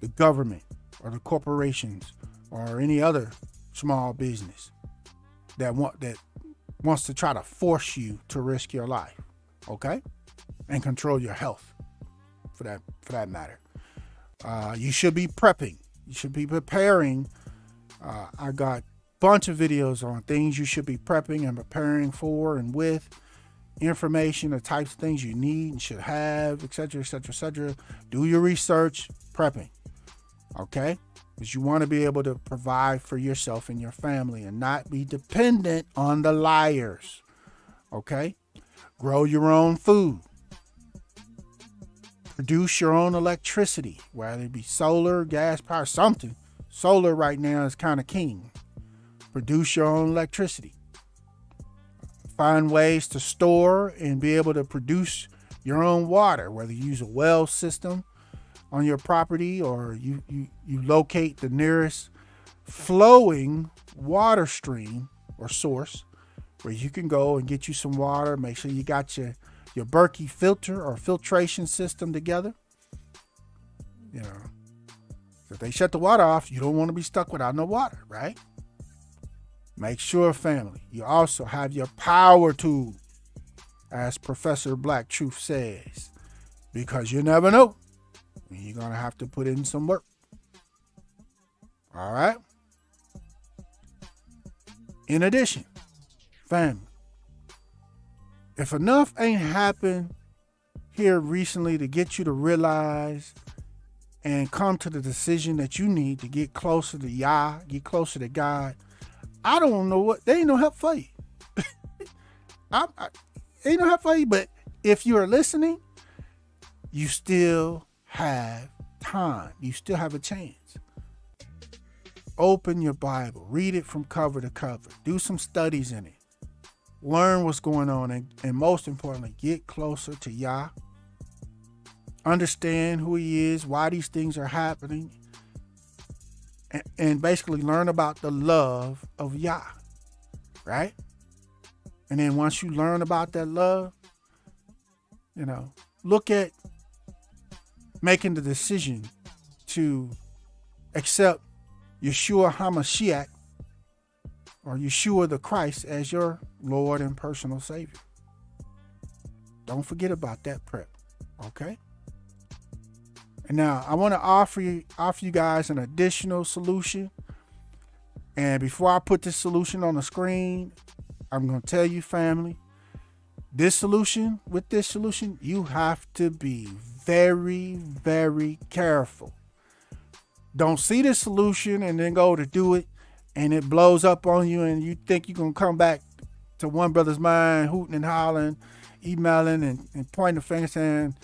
the government or the corporations or any other small business that wants to try to force you to risk your life, okay? And control your health. For that matter, you should be prepping. You should be preparing. I got a bunch of videos on things you should be prepping and preparing for and with, information, the types of things you need and should have, etc. Do your research, prepping, okay? Because you want to be able to provide for yourself and your family and not be dependent on the liars, okay? Grow your own food. Produce your own electricity, whether it be solar, gas power, something. Solar right now is kind of king. Produce your own electricity. Find ways to store and be able to produce your own water, whether you use a well system on your property or you locate the nearest flowing water stream or source where you can go and get you some water. Make sure you got your Berkey filter or filtration system together. You know, if they shut the water off, you don't want to be stuck without no water, right? Make sure, family, you also have your power tool, as Professor Black Truth says, because you never know when you're going to have to put in some work. All right? In addition, family, if enough ain't happened here recently to get you to realize and come to the decision that you need to get closer to Yah, get closer to God, I don't know what, there ain't no help for you. Ain't no help for you, but if you are listening, you still have time. You still have a chance. Open your Bible, read it from cover to cover, do some studies in it, learn what's going on, and most importantly, get closer to Yah. Understand who he is, why these things are happening, and basically learn about the love of Yah, right? And then once you learn about that love, you know, look at making the decision to accept Yeshua HaMashiach, or Yeshua the Christ, as your Lord and personal Savior. Don't forget about that prep, okay? And now I want to offer you guys an additional solution. And before I put this solution on the screen, I'm going to tell you, family, with this solution, you have to be very, very careful. Don't see the solution and then go to do it, and it blows up on you, and you think you're going to come back to One Brothas Mind, hooting and hollering, emailing and pointing the finger saying,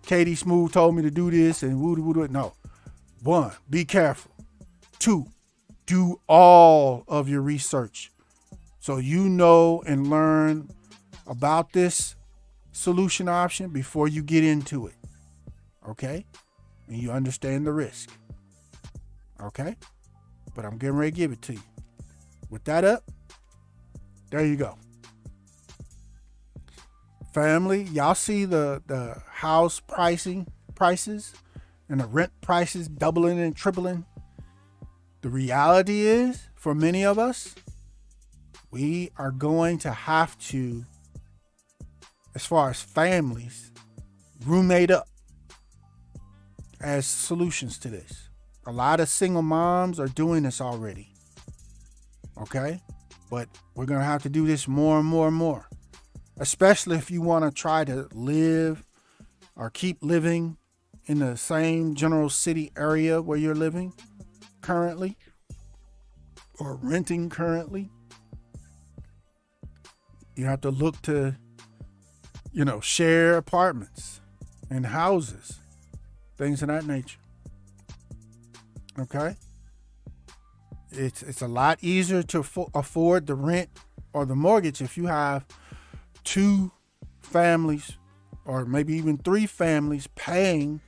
KD Smooth told me to do this and woo-doo. No. 1, be careful. 2, do all of your research so you know and learn about this solution option before you get into it. Okay? And you understand the risk. Okay? But I'm getting ready to give it to you. With that up, there you go. Family, y'all see the house prices and the rent prices doubling and tripling. The reality is, for many of us, we are going to have to, as far as families, roommate up as solutions to this. A lot of single moms are doing this already. Okay? But we're going to have to do this more and more and more. Especially if you want to try to live or keep living in the same general city area where you're living currently or renting currently. You have to look to, share apartments and houses, things of that nature. Okay? It's a lot easier to afford the rent or the mortgage if you have 2 families or maybe even 3 families paying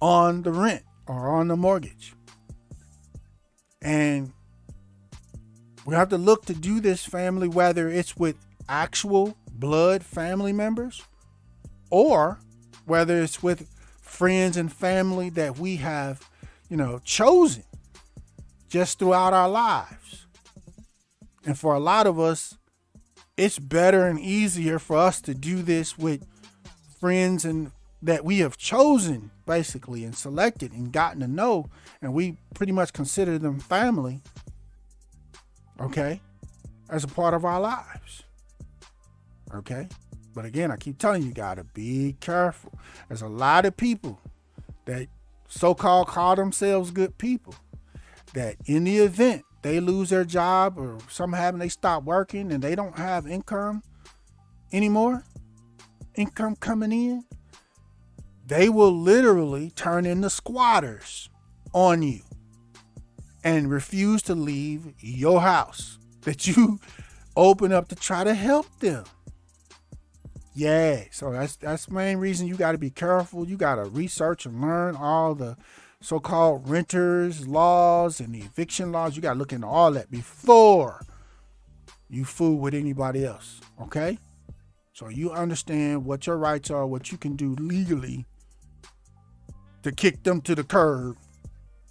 on the rent or on the mortgage. And we have to look to do this, family, whether it's with actual blood family members or whether it's with friends and family that we have, chosen just throughout our lives. And for a lot of us, it's better and easier for us to do this with friends and that we have chosen, basically, and selected and gotten to know, and we pretty much consider them family, okay, as a part of our lives, okay? But again, I keep telling you, gotta be careful. There's a lot of people that so-called call themselves good people that in the event they lose their job or something happen, they stop working and they don't have income anymore, income coming in, they will literally turn into squatters on you and refuse to leave your house that you open up to try to help them. Yeah, so that's the main reason you got to be careful. You got to research and learn all the so-called renters laws and the eviction laws. You got to look into all that before you fool with anybody else, okay? So you understand what your rights are, what you can do legally to kick them to the curb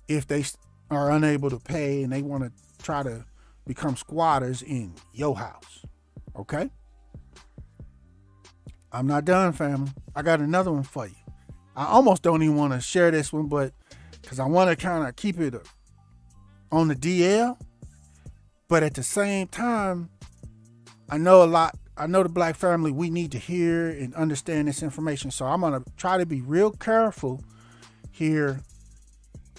if they are unable to pay and they want to try to become squatters in your house. Okay? I'm not done, family. I got another one for you. I almost don't even want to share this one, but because I want to kind of keep it on the DL. But at the same time, I know the black family, we need to hear and understand this information. So I'm going to try to be real careful here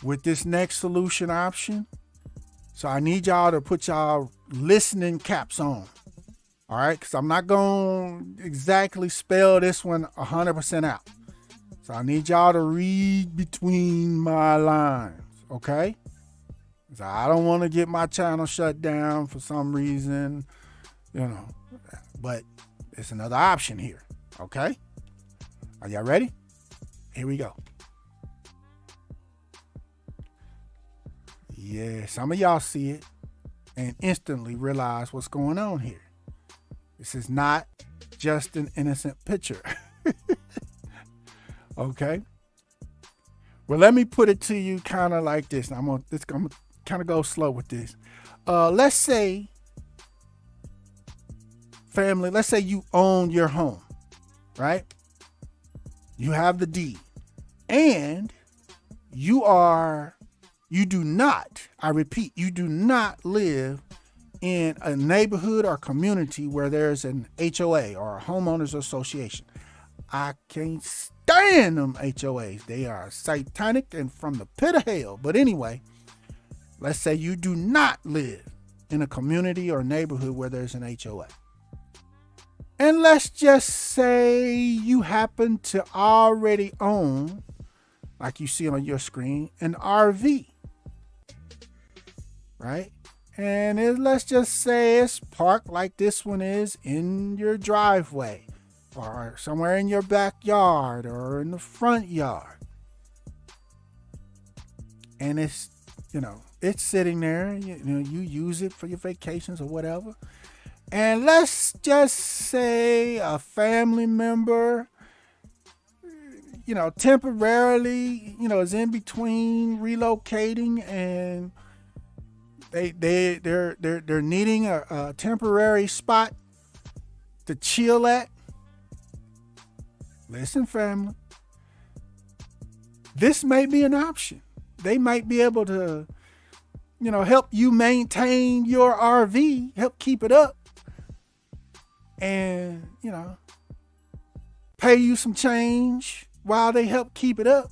with this next solution option. So I need y'all to put y'all listening caps on. All right. Because I'm not going to exactly spell this one 100% out. So I need y'all to read between my lines. Okay. So I don't want to get my channel shut down for some reason, but it's another option here. Okay. Are y'all ready? Here we go. Yeah, some of y'all see it and instantly realize what's going on here. This is not just an innocent picture. Okay. Well, let me put it to you kind of like this. I'm gonna kind of go slow with this. Let's say, family, let's say you own your home, right? You have the deed, and you do not, I repeat, you do not live in a neighborhood or community where there's an HOA or a homeowners association. I can't stand them HOAs. They are satanic and from the pit of hell. But anyway, let's say you do not live in a community or neighborhood where there's an HOA. And let's just say you happen to already own, like you see on your screen, an RV. Right? And let's just say it's parked like this one is in your driveway or somewhere in your backyard or in the front yard. And it's, it's sitting there, you use it for your vacations or whatever. And let's just say a family member, temporarily, is in between relocating and they're needing a temporary spot to chill at. Listen, family, this may be an option. They might be able to, help you maintain your RV, help keep it up, and, pay you some change while they help keep it up.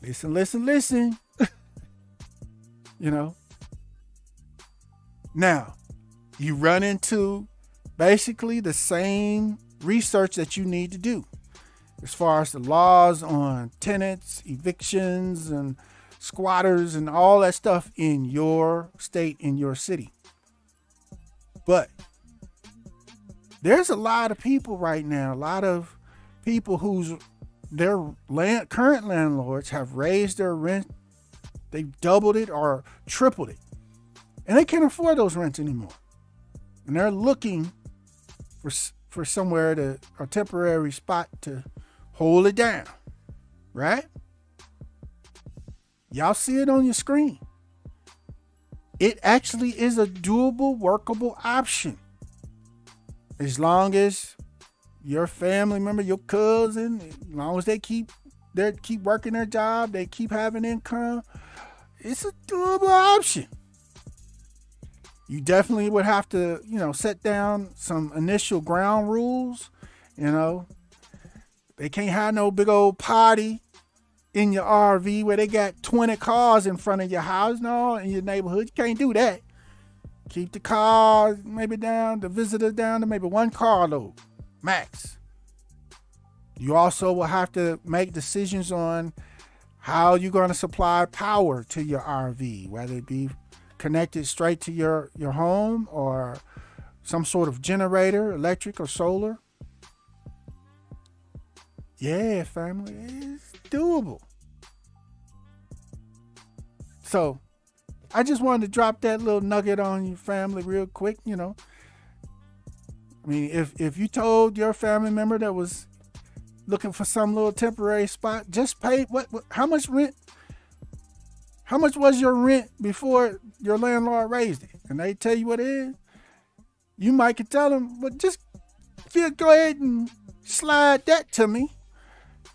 Listen. Now, you run into basically the same research that you need to do as far as the laws on tenants, evictions, and squatters, and all that stuff in your state, in your city. But there's a lot of people right now, a lot of people their current landlords have raised their rent. They've doubled it or tripled it. And they can't afford those rents anymore. And they're looking for somewhere a temporary spot to hold it down. Right? Y'all see it on your screen. It actually is a doable, workable option. As long as your family member, your cousin, as long as they keep working their job, they keep having income, it's a doable option. You definitely would have to, set down some initial ground rules. They can't have no big old party in your RV where they got 20 cars in front of your house. No, in your neighborhood, you can't do that. Keep the cars the visitors down to maybe one carload, max. You also will have to make decisions on how you're going to supply power to your RV, whether it be connected straight to your home or some sort of generator, electric or solar. Yeah, family, it's doable. So I just wanted to drop that little nugget on your family real quick. If you told your family member that was looking for some little temporary spot. Just pay what how much rent? How much was your rent before your landlord raised it? And they tell you what it is. You might could tell them, but just go ahead and slide that to me,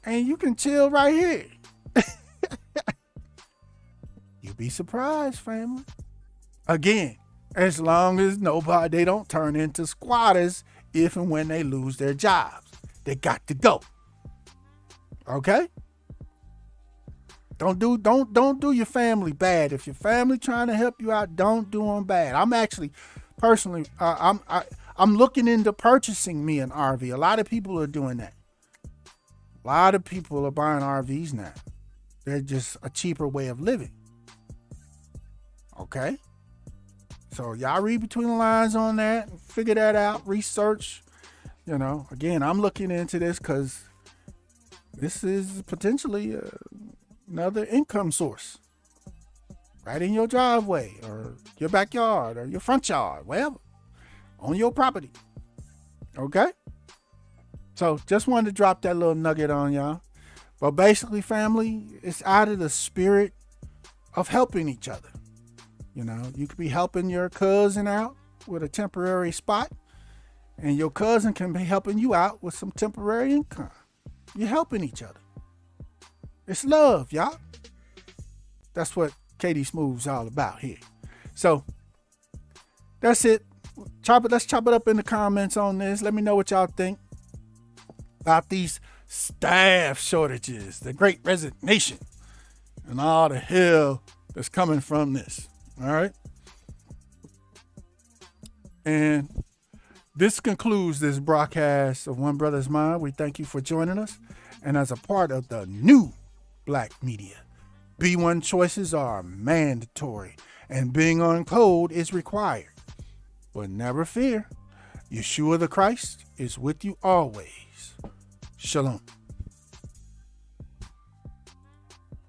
and you can chill right here. You'll be surprised, family. Again, as long as they don't turn into squatters if and when they lose their jobs. They got to go. Okay? Don't do your family bad. If your family trying to help you out, don't do them bad. I'm actually personally I'm looking into purchasing me an RV. A lot of people are doing that. A lot of people are buying RVs now. They're just a cheaper way of living. Okay? So y'all read between the lines on that, figure that out, research. Again, I'm looking into this because this is potentially another income source right in your driveway or your backyard or your front yard, wherever, on your property. Okay? So just wanted to drop that little nugget on y'all. But basically, family, it's out of the spirit of helping each other. You could be helping your cousin out with a temporary spot, and your cousin can be helping you out with some temporary income. You're helping each other. It's love, y'all. That's what KD Smooth's all about here. So that's it. Let's chop it up in the comments on this. Let me know what y'all think about these staff shortages, the great resignation, and all the hell that's coming from this. All right. And this concludes this broadcast of One Brothas Mind. We thank you for joining us. And as a part of the new Black media, B1 choices are mandatory and being on code is required. But never fear, Yeshua the Christ is with you always. Shalom.